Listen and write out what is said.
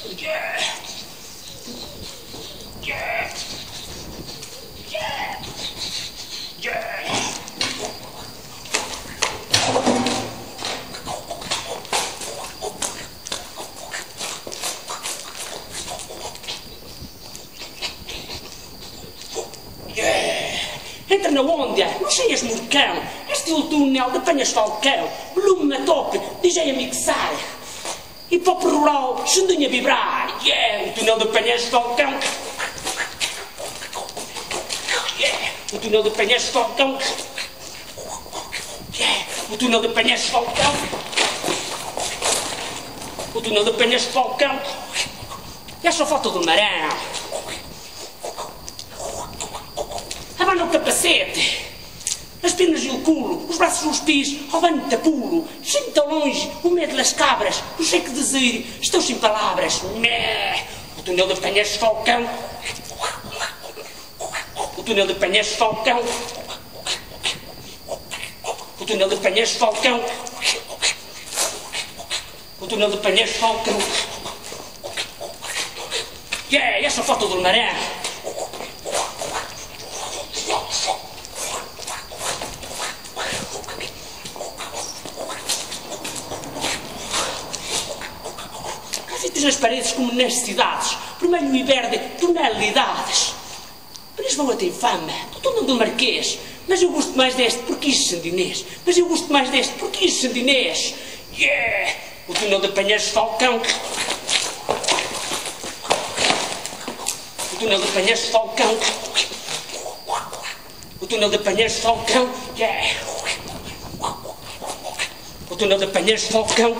Yeah. Yeah. Yeah. Yeah. Entra na onda, não cheias morcão, estilo túnel de Penhas Falcão, volume na top, DJ a mixar, e pop rural, xundinha a vibrar, yeah, o túnel de Penhas Falcão, yeah, o túnel de Penhas Falcão, yeah, o túnel de Penhas Falcão, o túnel de Penhas Falcão, e essa foto do Marão. Abana o capacete, as pernas e o culo, os braços e os pés, ao banho de pulo, sempre tão longe, o medo das cabras, o cheque de zir, estou sem palavras, meh, o túnel de Penhas Falcão, o túnel de Penhas Falcão, o túnel de Penhas Falcão, o túnel de Penhas Falcão, yeah, essa foto do Marão. Fitas nas paredes como nas cidades, vermelho e verde, tonalidades. Mas vão até infame, do túnel do Marquês. Mas eu gosto mais deste porque isso sandinês. Mas eu gosto mais deste porque isso sandinês. Yeah! O túnel de Penhas Falcão. O túnel de Penhas Falcão. O túnel de Penhas Falcão. Yeah! O túnel de Penhas Falcão.